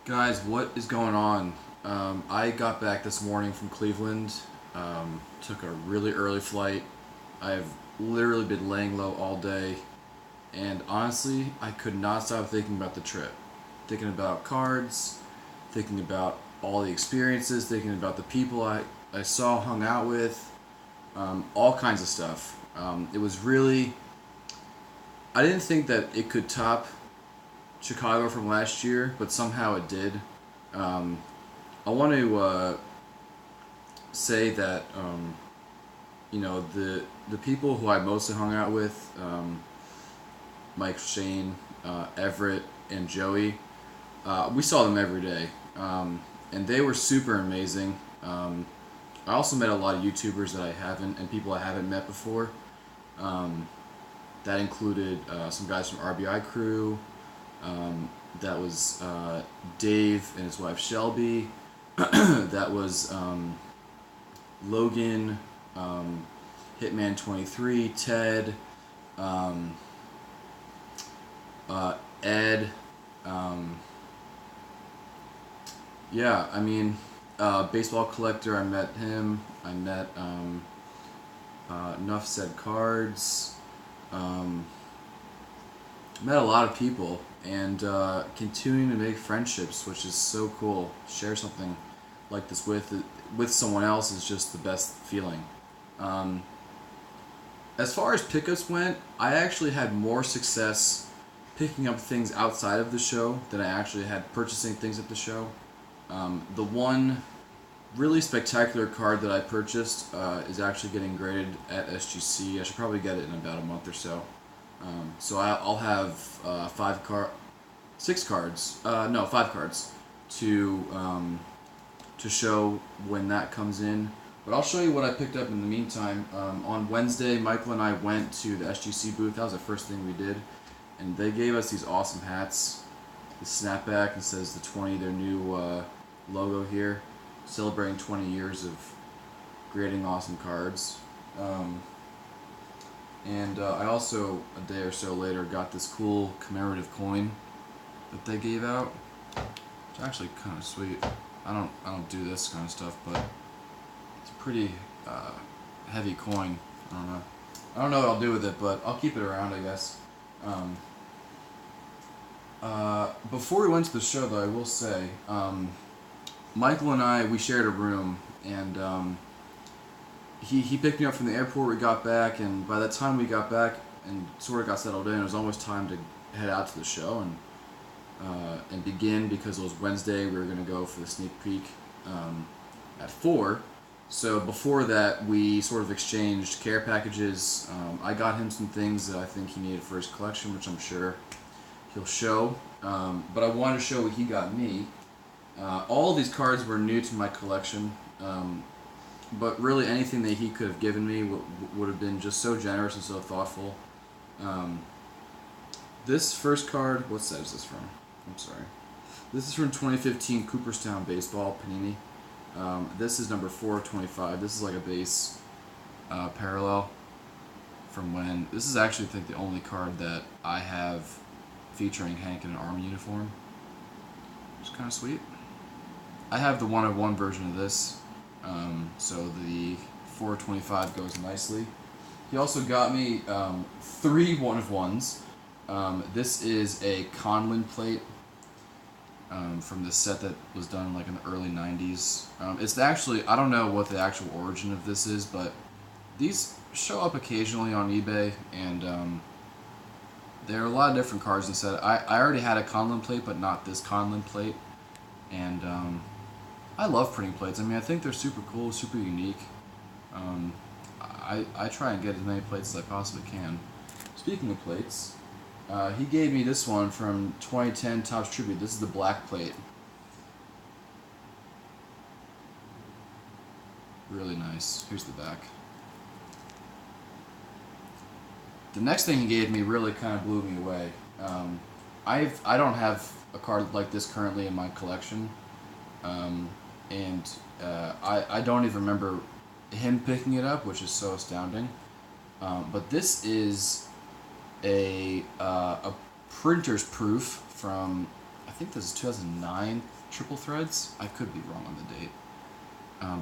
Guys, what is going on? I got back this morning from Cleveland. Took a really early flight. I've literally been laying low all day, and honestly, I could not stop thinking about the trip. Thinking about cards, thinking about all the experiences, thinking about the people I saw, hung out with, all kinds of stuff. It was really. I didn't think that it could top Chicago from last year, but somehow it did. Um, I want to say that the people who I mostly hung out with, Mike, Shane, Everett, and Joey, we saw them every day, and they were super amazing. I also met a lot of YouTubers that I haven't and people I haven't met before. Um, that included some guys from RBI Crew. Um, that was Dave and his wife Shelby. That was Logan, um, Hitman 23, Ted, um, Ed. Um, yeah, I mean, Baseball Collector, I met him. I met Enough Said Cards. Um, Met a lot of people and continuing to make friendships, which is so cool. Share something like this with someone else is just the best feeling. Um, as far as pickups went, I actually had more success picking up things outside of the show than I actually had purchasing things at the show. The one really spectacular card that I purchased is actually getting graded at SGC. I should probably get it in about a month or so. So I'll have six cards. No, five cards to to show when that comes in. But I'll show you what I picked up in the meantime. On Wednesday, Michael and I went to the SGC booth. That was the first thing we did, and they gave us these awesome hats. The snapback and says the 20, their new logo here, celebrating 20 years of creating awesome cards. Um, and I also, a day or so later, got this cool commemorative coin that they gave out. It's actually kind of sweet. I don't do this kind of stuff, but it's a pretty heavy coin. I don't know. I don't know what I'll do with it, but I'll keep it around, I guess. Um, Before we went to the show, though, I will say, Michael and I, we shared a room, and he picked me up from the airport. We got back, and by the time we got back and sort of got settled in, it was almost time to head out to the show and begin because it was Wednesday. We were gonna go for the sneak peek at 4. So before that, we sort of exchanged care packages. I got him some things that I think he needed for his collection, which I'm sure he'll show. But I wanted to show what he got me. All of these cards were new to my collection. But really anything that he could have given me would have been just so generous and so thoughtful. Um, this first card, what set is this from? I'm sorry. This is from 2015 Cooperstown Baseball Panini. This is number 4 of 25. This is like a base parallel from when. This is actually, I think, the only card that I have featuring Hank in an Army uniform. It's kind of sweet. I have the 1/1 version of this. So the 425 goes nicely. He also got me 3 1/1s. This is a Conlon plate from this set that was done like in the early 90s. It's actually, I don't know what the actual origin of this is, but these show up occasionally on eBay, and there are a lot of different cards in the set. I already had a Conlon plate, but not this Conlon plate. And I love printing plates. I mean, I think they're super cool, super unique. I try and get as many plates as I possibly can. Speaking of plates, he gave me this one from 2010 Topps Tribute. This is the black plate. Really nice. Here's the back. The next thing he gave me really kind of blew me away. I don't have a card like this currently in my collection. And I don't even remember him picking it up, which is so astounding. But this is a printer's proof from I think this is 2009 Triple Threads. I could be wrong on the date.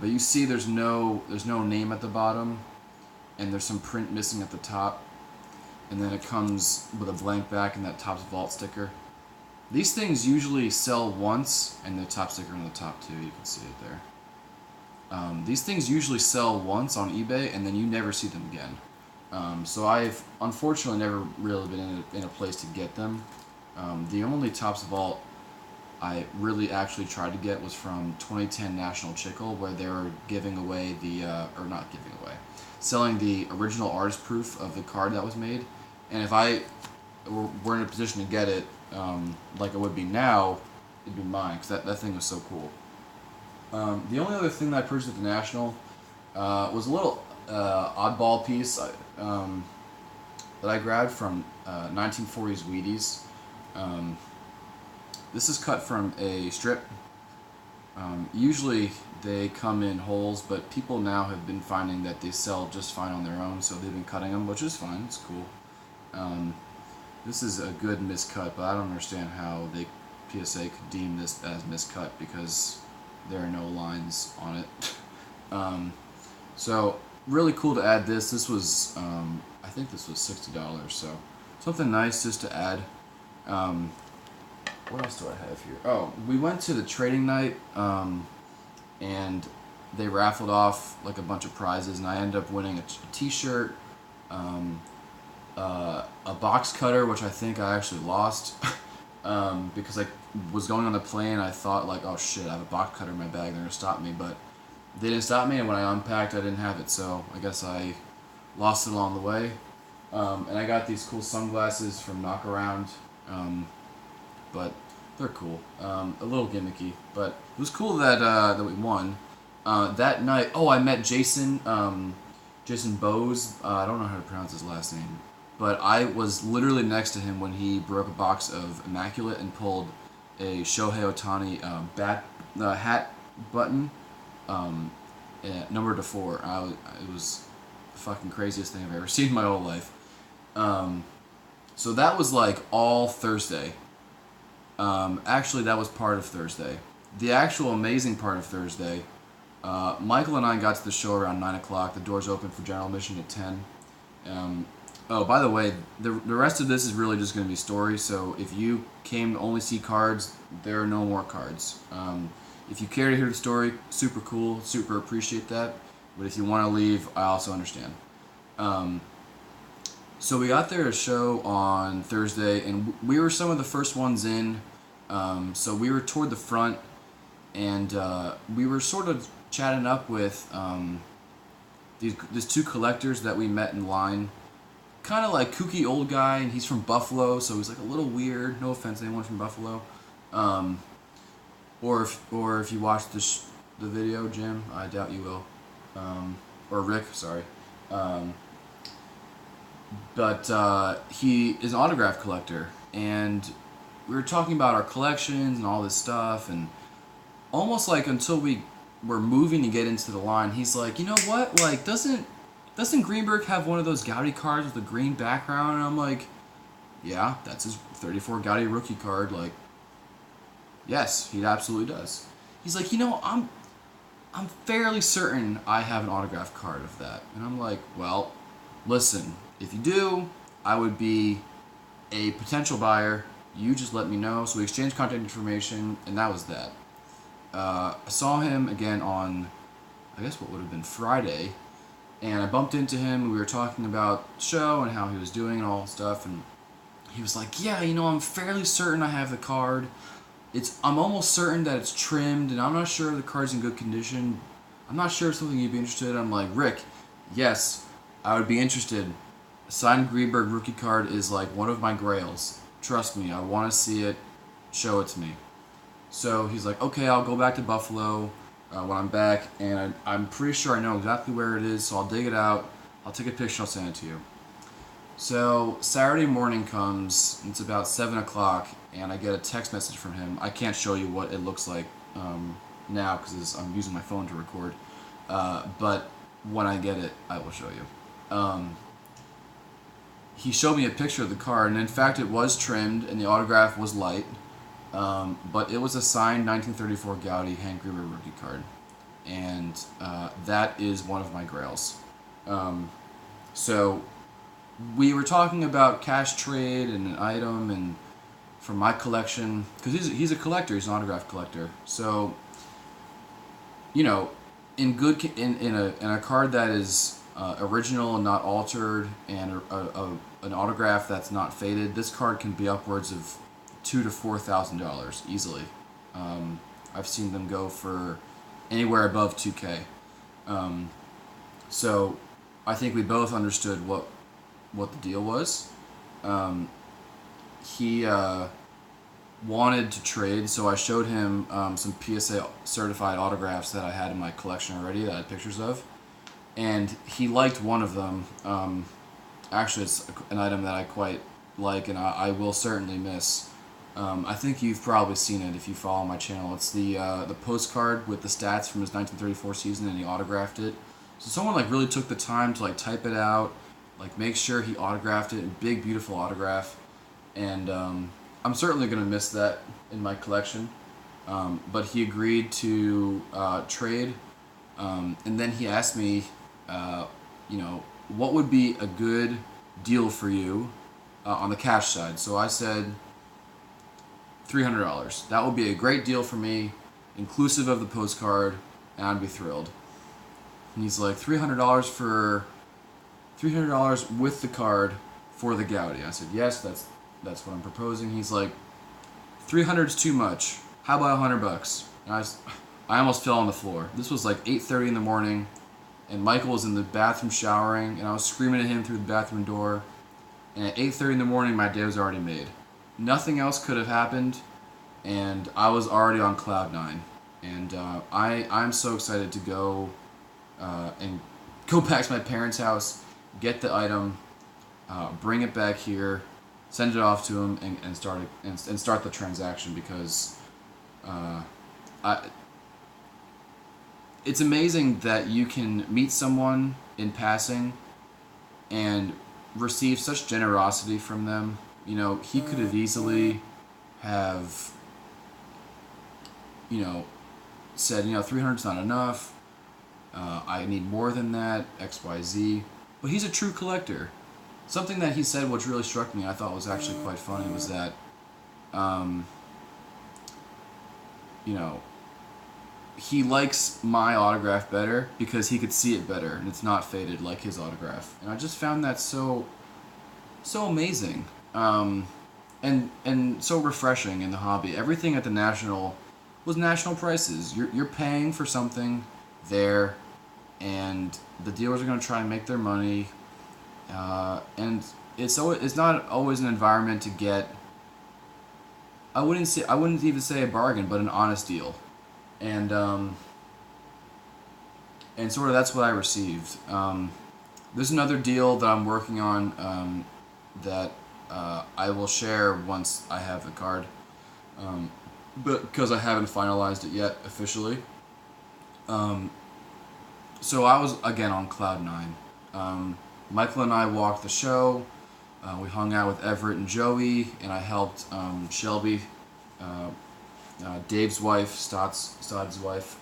But you see there's no name at the bottom, and there's some print missing at the top, and then it comes with a blank back and that Topps Vault sticker. These things usually sell once, and the top sticker on the top too, you can see it there. These things usually sell once on eBay, and then you never see them again. So I've unfortunately never really been in a place to get them. The only Topps Vault I really actually tried to get was from 2010 National Chickle, where they were giving away or not giving away, selling the original artist proof of the card that was made. And if I were in a position to get it, like it would be now, it'd be mine, because that thing was so cool. The only other thing that I purchased at the National was a little oddball piece that I grabbed from 1940s Wheaties. This is cut from a strip. Usually they come in holes, but people now have been finding that they sell just fine on their own, so they've been cutting them, which is fine. It's cool. This is a good miscut, but I don't understand how PSA could deem this as miscut, because there are no lines on it. So really cool to add this. This was I think this was $60, so something nice just to add. What else do I have here? Oh, we went to the trading night, and they raffled off like a bunch of prizes, and I ended up winning a t-shirt, a box cutter, which I think I actually lost, because I was going on the plane. I thought like, oh shit, I have a box cutter in my bag, they're gonna stop me, but they didn't stop me, and when I unpacked, I didn't have it, so I guess I lost it along the way. And I got these cool sunglasses from Knockaround, but they're cool. A little gimmicky, but it was cool that we won. That night, I met Jason Bose. I don't know how to pronounce his last name, but I was literally next to him when he broke a box of Immaculate and pulled a Shohei Ohtani hat button, number to 4. It was the fucking craziest thing I've ever seen in my whole life. So that was like all Thursday. Actually, that was part of Thursday. The actual amazing part of Thursday, Michael and I got to the show around 9 o'clock. The doors opened for general admission at 10. By the way, the rest of this is really just going to be stories, so if you came to only see cards, there are no more cards. If you care to hear the story, super cool, super appreciate that. But if you want to leave, I also understand. So we got there to show on Thursday, and we were some of the first ones in. So we were toward the front, and we were sort of chatting up with these two collectors that we met in line. Kind of like kooky old guy, and he's from Buffalo, so he's like a little weird. No offense to anyone from Buffalo. Or if you watch the video, Jim, I doubt you will. Or Rick, sorry. But he is an autograph collector, and we were talking about our collections and all this stuff, and almost like until we were moving to get into the line, he's like, you know what, like, doesn't Greenberg have one of those Goudey cards with a green background? And I'm like, yeah, that's his 34 Goudey rookie card. Like, yes, he absolutely does. He's like, I'm fairly certain I have an autograph card of that. And I'm like, well, listen, if you do, I would be a potential buyer. You just let me know. So we exchanged contact information, and that was that. I saw him again on, I guess what would have been Friday, and I bumped into him, and we were talking about the show and how he was doing and all that stuff, and he was like, yeah, I'm fairly certain I have the card. I'm almost certain that it's trimmed, and I'm not sure if the card's in good condition. I'm not sure if something you'd be interested in. I'm like, Rick, yes, I would be interested. A signed Greenberg rookie card is like one of my grails. Trust me, I want to see it. Show it to me. So he's like, okay, I'll go back to Buffalo when I'm back, and I'm pretty sure I know exactly where it is, so I'll dig it out. I'll take a picture, I'll send it to you. So Saturday morning comes, it's about 7 o'clock, and I get a text message from him. I can't show you what it looks like now because I'm using my phone to record, but when I get it, I will show you. He showed me a picture of the card, and in fact it was trimmed, and the autograph was light. But it was a signed 1934 Gaudi Hank Gruber rookie card, and that is one of my grails. So we were talking about cash trade and an item and from my collection, because he's a collector, he's an autograph collector. So, you know, in a card that is original and not altered, and an autograph that's not faded, this card can be upwards of $2,000 to $4,000 easily. I've seen them go for anywhere above $2K. So I think we both understood what the deal was. He wanted to trade, so I showed him some PSA certified autographs that I had in my collection already that I had pictures of, and he liked one of them. Actually, it's an item that I quite like, and I will certainly miss. I think you've probably seen it if you follow my channel. It's the postcard with the stats from his 1934 season, and he autographed it. So someone like really took the time to like type it out, like make sure he autographed it, big beautiful autograph, and I'm certainly gonna miss that in my collection. But he agreed to trade, and then he asked me, what would be a good deal for you on the cash side. So I said $300. That would be a great deal for me, inclusive of the postcard, and I'd be thrilled. And he's like, $300 with the card for the Gaudi. I said, yes, that's what I'm proposing. He's like, 300's too much. How about $100? And I almost fell on the floor. This was like 8:30 in the morning, and Michael was in the bathroom showering, and I was screaming at him through the bathroom door. And at 8:30 in the morning, my day was already made. Nothing else could have happened, and I was already on cloud nine. And I'm so excited to go and go back to my parents' house, get the item, bring it back here, send it off to him, and start the transaction, because it's amazing that you can meet someone in passing and receive such generosity from them. You know, he could have easily have, said, 300's not enough. I need more than that, XYZ. But he's a true collector. Something that he said, which really struck me, I thought was actually quite funny, was that, he likes my autograph better because he could see it better and it's not faded like his autograph. And I just found that so amazing, and so refreshing in the hobby. Everything at the National was national prices. You're paying for something there, and the dealers are going to try and make their money. And it's not always an environment to get. I wouldn't even say a bargain, but an honest deal, and sort of that's what I received. There's another deal that I'm working on that I will share once I have the card, but because I haven't finalized it yet officially. So I was again on cloud nine. Michael and I walked the show. We hung out with Everett and Joey, and I helped Shelby, Dave's wife, Stodd's wife,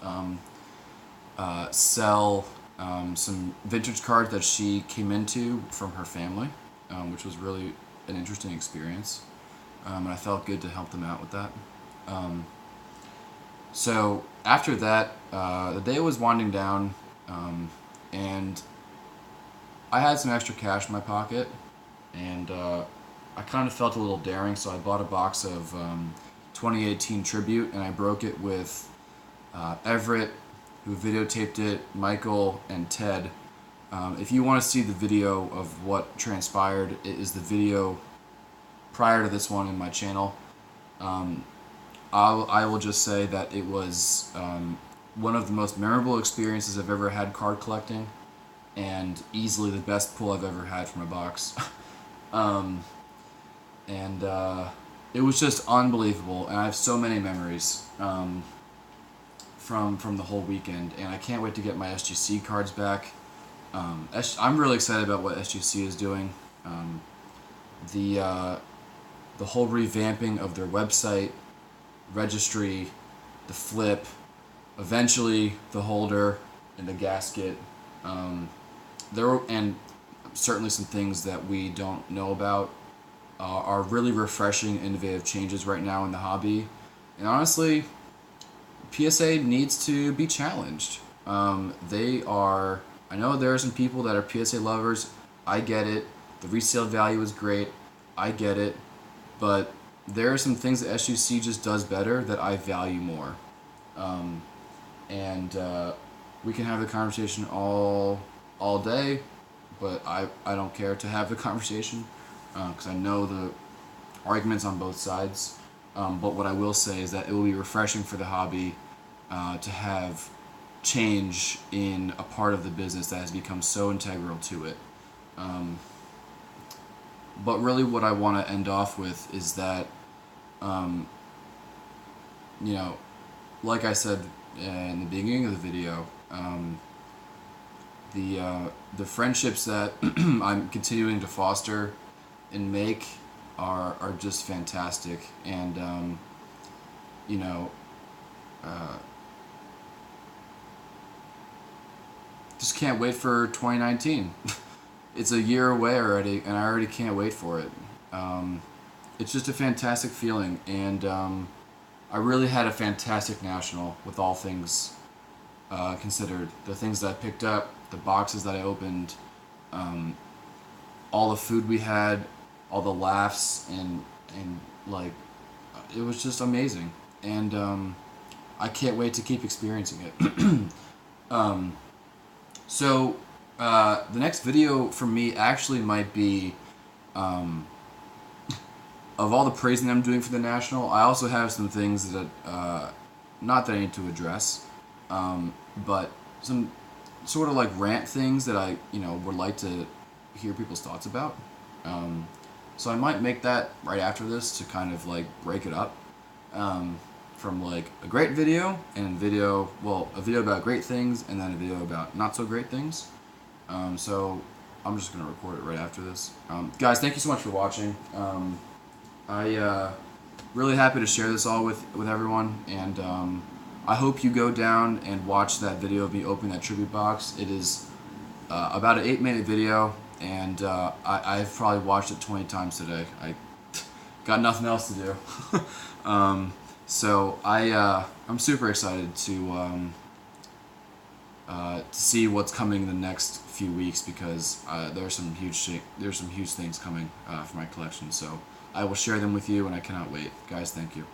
sell some vintage cards that she came into from her family, which was really an interesting experience, and I felt good to help them out with that. So after that, the day was winding down, and I had some extra cash in my pocket, and I kind of felt a little daring, so I bought a box of 2018 Tribute, and I broke it with Everett, who videotaped it, Michael, and Ted. If you want to see the video of what transpired, it is the video prior to this one in my channel. I will just say that it was one of the most memorable experiences I've ever had card collecting, and easily the best pull I've ever had from a box. It was just unbelievable, and I have so many memories from the whole weekend, and I can't wait to get my SGC cards back. I'm really excited about what SGC is doing. The whole revamping of their website, registry, the flip, eventually the holder and the gasket. And certainly some things that we don't know about are really refreshing, innovative changes right now in the hobby. And honestly, PSA needs to be challenged. I know there are some people that are PSA lovers. I get it. The resale value is great. I get it. But there are some things that SGC just does better that I value more. And we can have the conversation all day, but I don't care to have the conversation because I know the arguments on both sides. But what I will say is that it will be refreshing for the hobby to have change in a part of the business that has become so integral to it. But really what I want to end off with is that, you know, like I said in the beginning of the video, the friendships that I'm continuing to foster and make are just fantastic, and you know, just can't wait for 2019. It's a year away already, and I already can't wait for it. It's just a fantastic feeling, and I really had a fantastic national with all things considered. The things that I picked up, the boxes that I opened, all the food we had, all the laughs, and like, it was just amazing. And I can't wait to keep experiencing it. So the next video for me actually might be, of all the praising I'm doing for the National, I also have some things that, not that I need to address, but some sort of like rant things that I, would like to hear people's thoughts about. So I might make that right after this to kind of like break it up, from like a great video and a video about great things and then a video about not so great things. So I'm just gonna record it right after this. Guys, thank you so much for watching. I really happy to share this all with everyone, and I hope you go down and watch that video of me opening that tribute box. It is about an 8-minute video, and I've probably watched it 20 times today. I got nothing else to do. So I'm super excited to see what's coming in the next few weeks, because there's some huge things coming for my collection. So I will share them with you, and I cannot wait. Guys, thank you.